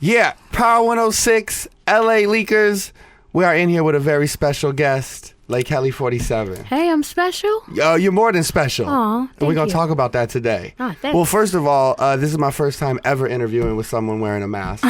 Yeah, Power 106, LA Leakers. We are in here with a very special guest, Leikeli47. Hey, I'm special? You're more than special. Aw, and we're going to talk about that today. Oh, thanks. Well, first of all, this is my first time ever interviewing with someone wearing a mask.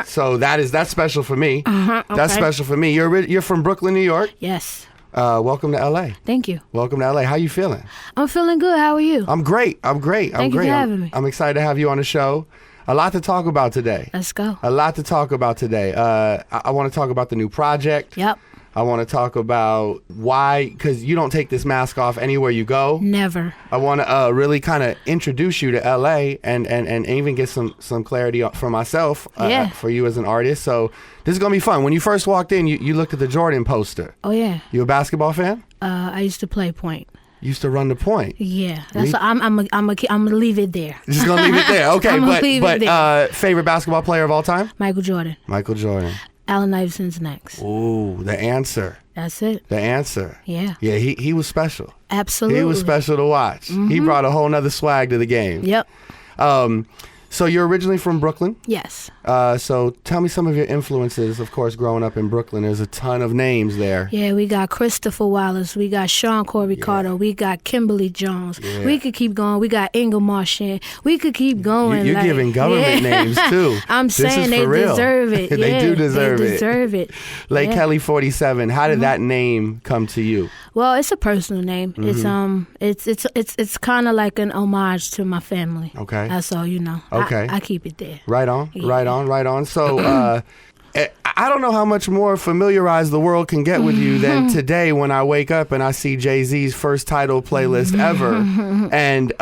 So that's special for me. Okay. That's special for me. You're from Brooklyn, New York? Yes. Welcome to LA. Thank you. Welcome to LA. How you feeling? I'm feeling good. How are you? I'm great. Thank you for having me. I'm excited to have you on the show. A lot to talk about today. Let's go. A lot to talk about today. I want to talk about the new project. Yep. I want to talk about why, because you don't take this mask off anywhere you go. Never. I want to really kind of introduce you to LA and even get some clarity for myself for you as an artist. So this is going to be fun. When you first walked in, you looked at the Jordan poster. Oh, yeah. You a basketball fan? I used to play point. Used to run the point. Yeah, that's I'm gonna leave it there. Just gonna leave it there. Okay, but favorite basketball player of all time? Michael Jordan. Michael Jordan. Allen Iverson's next. Ooh, the answer. That's it. The answer. Yeah. Yeah, he was special. Absolutely. He was special to watch. Mm-hmm. He brought a whole nother swag to the game. Yep. So you're originally from Brooklyn? Yes. So tell me some of your influences, of course, growing up in Brooklyn. There's a ton of names there. Yeah, we got Christopher Wallace. We got Sean Corey Carter. We got Kimberly Jones. Yeah. We could keep going. We got Inga Marchand. We could keep going. You're giving government names, too. I'm saying they deserve it. They do deserve it. They deserve it. Leikeli47, how did that name come to you? Well, it's a personal name. Mm-hmm. It's kind of like an homage to my family. Okay. That's all, you know. Okay. I keep it there. Right on, right on. So I don't know how much more familiarized the world can get with you than today when I wake up and I see Jay-Z's first title playlist ever. And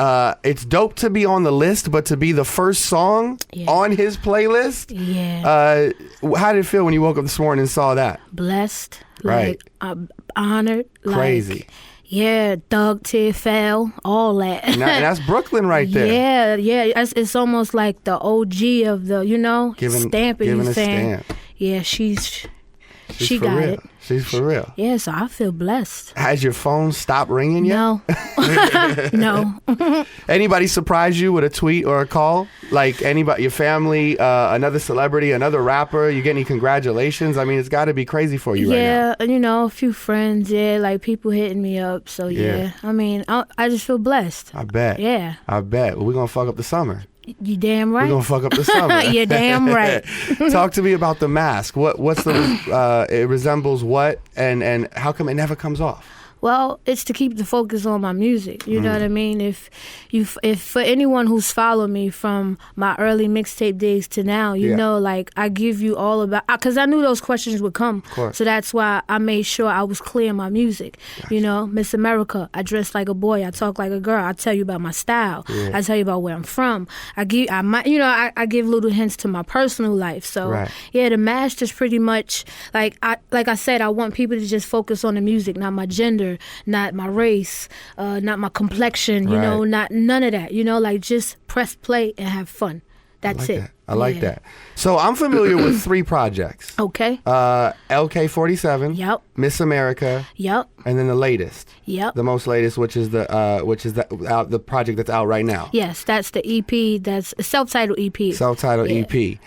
it's dope to be on the list, but to be the first song on his playlist? Yeah. How did it feel when you woke up this morning and saw that? Blessed. Right. Honored. Crazy. Yeah, Thug Fell, all that. And that's Brooklyn right there. Yeah. It's almost like the OG of the, stamp. Giving a stamp. Yeah, she got real. it. She's for real. Yeah, so I feel blessed. Has your phone stopped ringing yet? No. No. Anybody surprise you with a tweet or a call? Like anybody, your family, another celebrity, another rapper? You get any congratulations? I mean, it's got to be crazy for you right now. Yeah, a few friends, like people hitting me up. So, yeah. I mean, I just feel blessed. I bet. Yeah. I bet. Well, we're going to fuck up the summer. You damn right. We're going to fuck up the summer. You're damn right. Talk to me about the mask. What's the, it resembles what and how come it never comes off? Well, it's to keep the focus on my music. You know what I mean? If for anyone who's followed me from my early mixtape days to now, you know, like I give you all about, because I knew those questions would come. Of course. So that's why I made sure I was clear in my music. Gotcha. You know, Miss America, I dress like a boy, I talk like a girl, I tell you about my style, I tell you about where I'm from. I give little hints to my personal life. So the mask is pretty much like I said, I want people to just focus on the music, not my gender, not my race, not my complexion, you know, not none of that, like just press play and have fun. That's it. I like that. So I'm familiar with 3 projects. Okay. LK47. Yep. Miss America. Yep. And then the latest. Yep. The most latest, which is the project that's out right now. Yes, that's the EP. That's a self-titled EP. Self-titled EP.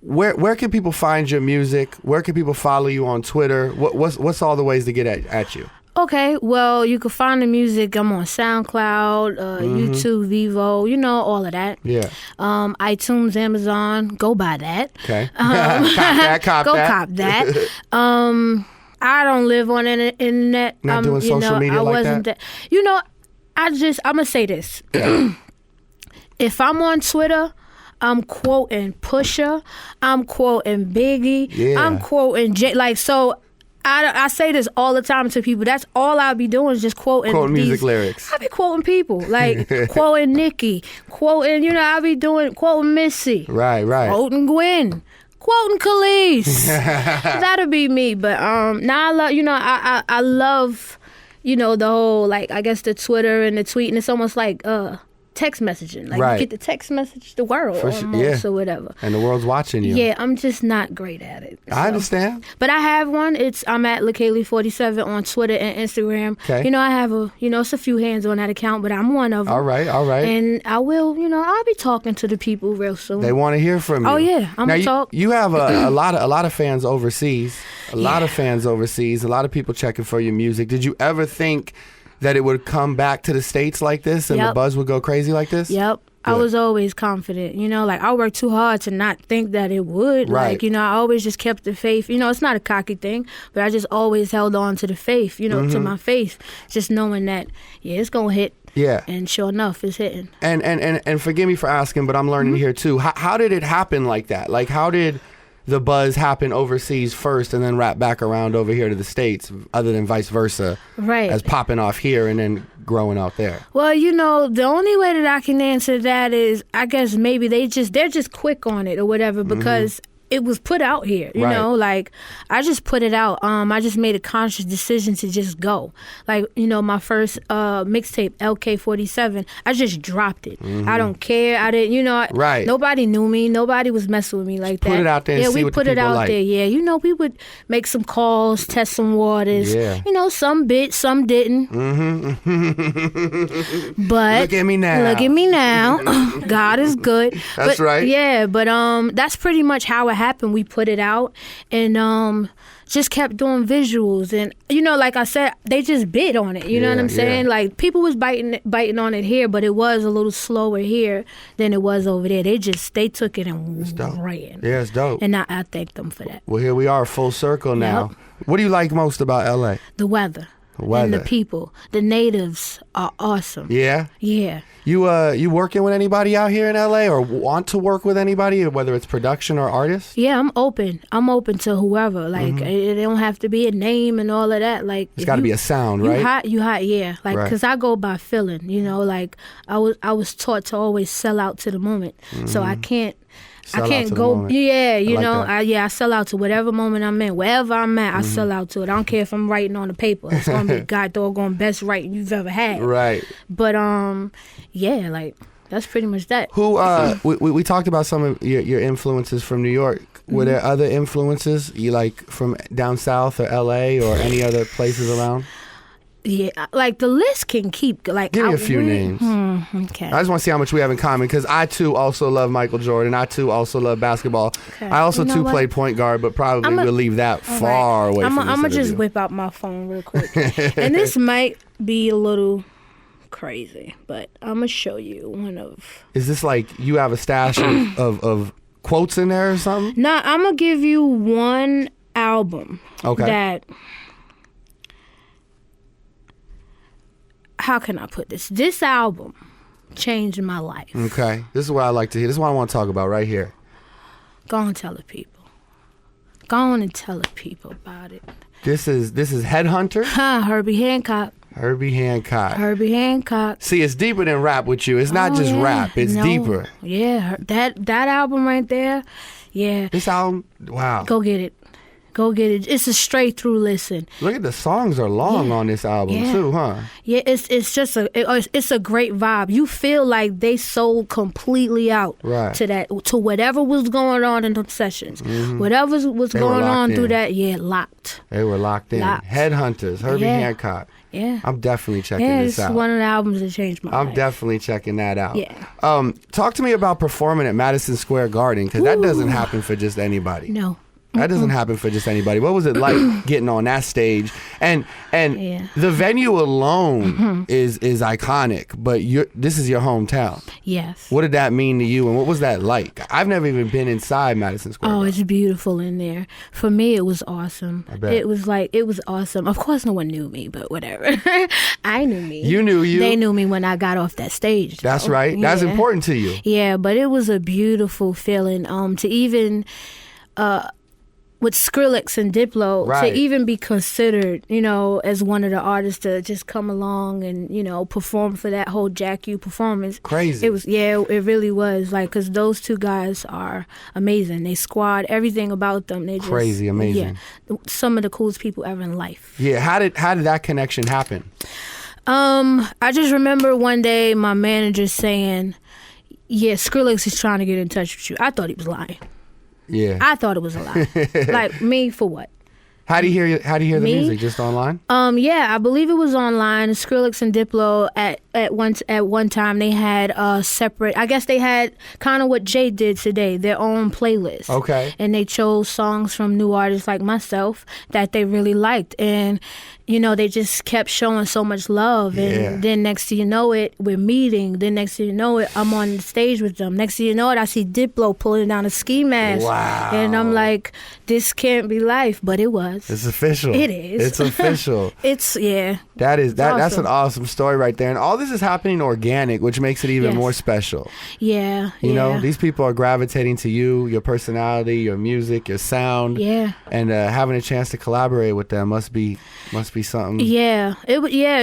Where can people find your music? Where can people follow you on Twitter? What's all the ways to get at you? Okay, well, you can find the music. I'm on SoundCloud, YouTube, Vivo, all of that. Yeah. iTunes, Amazon. Go buy that. Okay. Cop that. I don't live on the internet. Not doing social media like that? I'm going to say this. If I'm on Twitter, I'm quoting Pusha. I'm quoting Biggie. Yeah. I'm quoting I say this all the time to people. That's all I'll be doing is just quoting music lyrics. I'll be quoting people, like quoting Nicki, quoting, I'll be quoting Missy. Right. Quoting Gwen. Quoting Khalees. That'll be me. But now I love, the whole, I guess the Twitter and the tweet, and it's almost like text messaging. You get the text message the world almost or whatever. And the world's watching you. Yeah, I'm just not great at it. I understand. But I have one. I'm at Leikeli47 on Twitter and Instagram. Okay. You know, I have it's a few hands on that account, but I'm one of them. All right. And I will, I'll be talking to the people real soon. They want to hear from you. Oh yeah, I'm gonna talk. You have a lot of fans overseas. A lot of fans overseas. A lot of people checking for your music. Did you ever think that it would come back to the States like this and the buzz would go crazy like this? Yep. Good. I was always confident, like I worked too hard to not think that it would. Right. Like, I always just kept the faith. It's not a cocky thing, but I just always held on to the faith, to my faith, just knowing that, it's going to hit. Yeah. And sure enough, it's hitting. And forgive me for asking, but I'm learning here too. How did it happen like that? Like, how did the buzz happen overseas first and then wrap back around over here to the States, other than vice versa? Right. As popping off here and then growing out there? Well, the only way that I can answer that is, I guess maybe they're just quick on it or whatever, because it was put out here, you know, like I just put it out. I just made a conscious decision to just go. Like, my first mixtape, Leikeli47, I just dropped it. I don't care. I didn't, right. Nobody knew me. Nobody was messing with me like that. Put it out there and see what the people like. Yeah, we put it out there. Yeah, we would make some calls, test some waters. Yeah. Some bit, some didn't. But look at me now. Look at me now. God is good. That's right. Yeah, but that's pretty much how it happened. We put it out and just kept doing visuals, and like I said, they just bid on it. You know what I'm saying? Like people was biting on it here, but it was a little slower here than it was over there. They took it and ran. Yeah, it's dope. And I thank them for that. Well, here we are, full circle now. Yep. What do you like most about LA? The weather. And the people. The natives are awesome. Yeah? Yeah. You working with anybody out here in LA, or want to work with anybody, whether it's production or artists? Yeah, I'm open. I'm open to whoever. Like, it don't have to be a name and all of that. Like, it's got to be a sound, right? You hot, yeah. Like, because I go by feeling, like I was taught to always sell out to the moment. So I can't go. Yeah, I sell out to whatever moment I'm in, wherever I'm at. I sell out to it. I don't care if I'm writing on the paper. It's gonna be God doggone best writing you've ever had. Right. But yeah, like that's pretty much that. Who we talked about some of your influences from New York. Were there other influences you like from down south or LA or any other places around? Yeah, like the list can keep like. Give me a few names. Okay. I just want to see how much we have in common, because I too also love Michael Jordan. I too also love basketball. Okay. I also too played point guard, but probably we'll leave that far away. I'm gonna just whip out my phone real quick, and this might be a little crazy, but I'm gonna show you one of. Is this like you have a stash of quotes in there or something? No, I'm gonna give you one album. Okay. That. How can I put this? This album changed my life. Okay. This is what I like to hear. This is what I want to talk about right here. Go on and tell the people. Go on and tell the people about it. This is Headhunter? Herbie Hancock. Herbie Hancock. Herbie Hancock. See, it's deeper than rap with you. It's not just rap. It's deeper. Yeah. That album right there. Yeah. This album, wow. Go get it. Go get it. It's a straight through listen. Look at the songs are long on this album too, huh? Yeah, it's just it's a great vibe. You feel like they sold completely out to whatever was going on in the sessions. Whatever was going on through that, locked. They were locked in. Headhunters, Herbie Hancock. Yeah. I'm definitely checking this out. It's one of the albums that changed my life. I'm definitely checking that out. Yeah. Talk to me about performing at Madison Square Garden, because that doesn't happen for just anybody. No. That doesn't happen for just anybody. What was it like getting on that stage? And the venue alone is iconic, but this is your hometown. Yes. What did that mean to you, and what was that like? I've never even been inside Madison Square Garden. It's beautiful in there. For me, it was awesome. I bet. It was awesome. Of course, no one knew me, but whatever. I knew me. You knew you. They knew me when I got off that stage. That's right. Yeah. That's important to you. Yeah, but it was a beautiful feeling. To even with Skrillex and Diplo, to even be considered, as one of the artists to just come along and, perform for that whole Jack U performance. Crazy. It was, it really was. Like, because those two guys are amazing. They squad, everything about them. They just, crazy, amazing. Yeah, some of the coolest people ever in life. Yeah, how did that connection happen? I just remember one day my manager saying, Skrillex is trying to get in touch with you. I thought he was lying. Yeah. I thought it was a lot. Like, me for what? How do you hear the Me? music? Just online? Yeah, I believe it was online. Skrillex and Diplo at one time they had separate. I guess they had kind of what Jay did today, their own playlist. Okay. And they chose songs from new artists like myself that they really liked, and they just kept showing so much love. And then next thing you know it, we're meeting. Then next thing you know it, I'm on the stage with them. Next thing you know it, I see Diplo pulling down a ski mask. Wow. And I'm like, this can't be life, but it was. It's official. It is. It's official. That's an awesome story right there. And all this is happening organic, which makes it even more special. Yeah. You know, these people are gravitating to you, your personality, your music, your sound. Yeah. And having a chance to collaborate with them must be something. Yeah.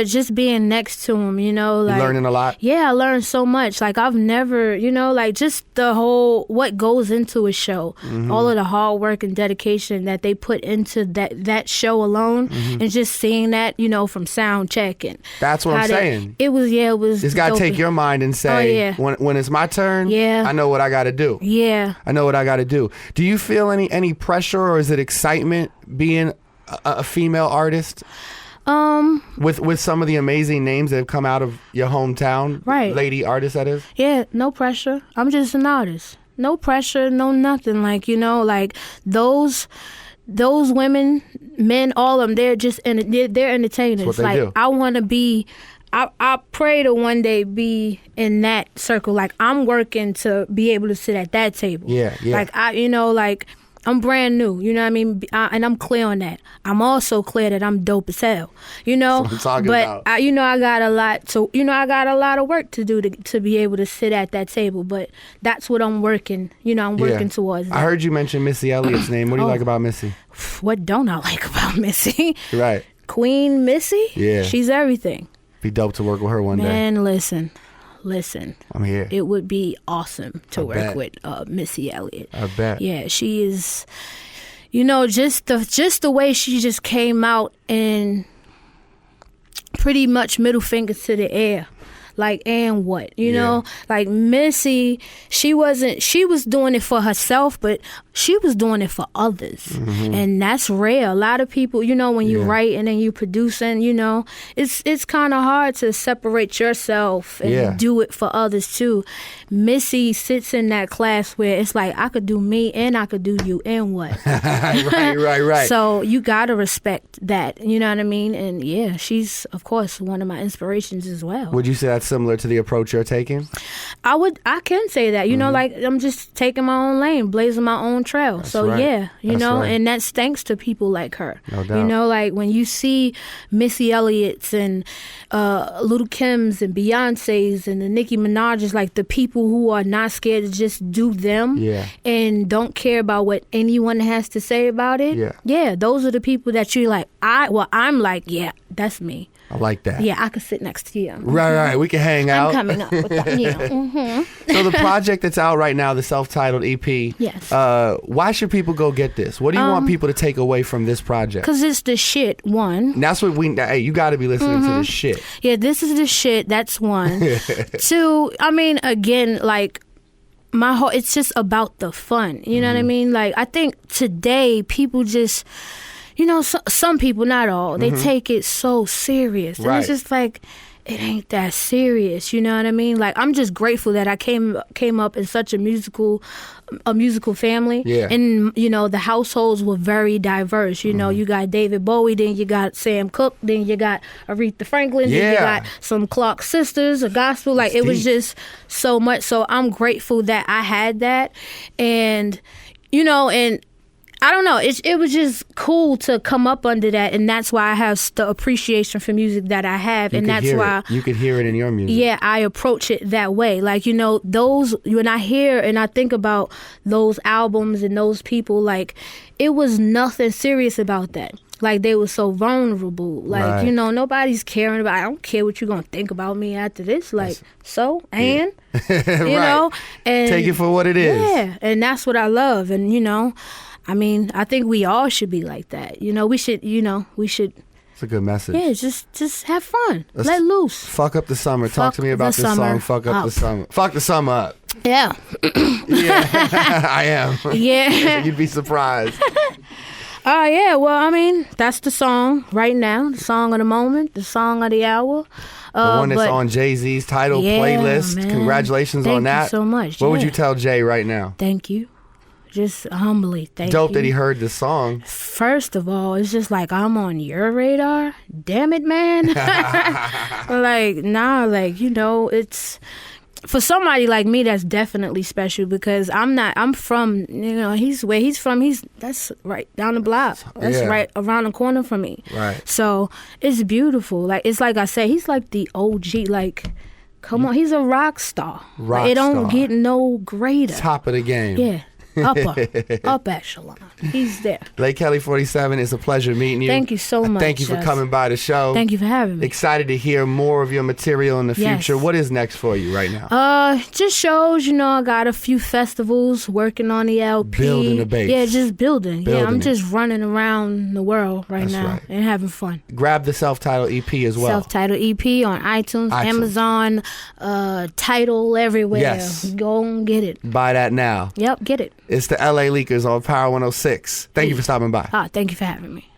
Just being next to them, like you learning a lot. Yeah, I learned so much. Like, I've never, like, just the whole what goes into a show, all of the hard work and dedication that they put into that show alone, and just seeing that, from sound check and that's what I'm saying. It was. It's got to take your mind and say, when it's my turn, I know what I got to do. Yeah, I know what I got to do. Do you feel any pressure, or is it excitement being a female artist? With some of the amazing names that have come out of your hometown, right? Lady artists, that is. Yeah, no pressure. I'm just an artist. No pressure, no nothing. Like, like those women, men, all of them, they're just they're entertainers. That's what they do. I want to be. I pray to one day be in that circle. Like, I'm working to be able to sit at that table. Yeah. Like I'm brand new, you know what I mean? And I'm clear on that. I'm also clear that I'm dope as hell, That's what I'm talking about. I got a lot. So, I got a lot of work to do to be able to sit at that table. But that's what I'm working. I'm working towards. That. I heard you mention Missy Elliott's name. What do you like about Missy? What don't I like about Missy? Right. Queen Missy? Yeah. She's everything. Be dope to work with her one day. Man, listen. I'm here. It would be awesome to work with Missy Elliott. I bet. Yeah, she is. Just the way she just came out and pretty much middle fingers to the air. Like, and what? Like, Missy, she was doing it for herself, but she was doing it for others. And that's rare. A lot of people, when you write and then you producing, it's kind of hard to separate yourself and do it for others too. Missy sits in that class where it's like, I could do me and I could do you, and what? Right. So you gotta respect that, you know what I mean? And yeah, she's of course one of my inspirations as well. Would you say that's similar to the approach you're taking? I can say that, like, I'm just taking my own lane, blazing my own trail. That's so right. yeah, That's right. And that's thanks to people like her. No doubt. Like, when you see Missy Elliott's and Little Kim's and Beyonce's and the Nicki Minaj's, like, the people who are not scared to just do them and don't care about what anyone has to say about it. Yeah, those are the people that you're like, I'm like, yeah, that's me. I like that. Yeah, I could sit next to you. Right. We can hang out. I'm coming up with that. Yeah. So the project that's out right now, the self-titled EP. Yes. Why should people go get this? What do you want people to take away from this project? Because it's the shit, one. And that's what hey, you got to be listening to this shit. Yeah, this is the shit. That's one. Two, I mean, again, like, it's just about the fun. You know what I mean? Like, I think today people just... some people, not all, they take it so serious. And it's just like, it ain't that serious, you know what I mean? Like, I'm just grateful that I came up in such a musical family. Yeah. And, the households were very diverse. You got David Bowie, then you got Sam Cooke, then you got Aretha Franklin, then you got some Clark sisters, a gospel. Like, it was just so much. So I'm grateful that I had that. And, and I don't know. It was just cool to come up under that, and that's why I have the appreciation for music that I have, and that's why you could hear it in your music. Yeah, I approach it that way. Like, those, when I hear and I think about those albums and those people, like, it was nothing serious about that. Like, they were so vulnerable. Like, nobody's caring about. I don't care what you're gonna think about me after this. Like, and and take it for what it is. Yeah, and that's what I love, and I mean, I think we all should be like that. We should It's a good message. Yeah, just have fun. Let loose. Fuck up the summer. Talk to me about this song. Fuck up the summer. Fuck the summer up. Yeah. Yeah, I am. Yeah. You'd be surprised. Yeah, well, I mean, that's the song right now, the song of the moment, the song of the hour. The one that's on Jay-Z's title playlist. Man. Congratulations on that. Thank you so much. What would you tell Jay right now? Thank you. Just humbly, thank you. Dope that he heard the song. First of all, it's just like, I'm on your radar? Damn it, man. It's... For somebody like me, that's definitely special because I'm from, where he's from, that's right down the block. That's right around the corner from me. Right. So it's beautiful. Like, it's like I said, he's like the OG, like, come on, he's a rock star. It don't get no greater. Top of the game. Yeah. Up echelon. He's there. Leikeli47, it's a pleasure meeting you. Thank you so much. Thank you for coming by the show. Thank you for having me. Excited to hear more of your material in the future. What is next for you right now? Just shows, I got a few festivals, working on the LP. Building the base. Yeah, just building. Yeah, I'm just it. running around the world right now and having fun. Grab the self-titled EP as well. Self-titled EP on iTunes, Amazon, Tidal, everywhere. Yes. Go and get it. Buy that now. Yep, get it. It's the LA Leakers on Power 106. Thank you for stopping by. Thank you for having me.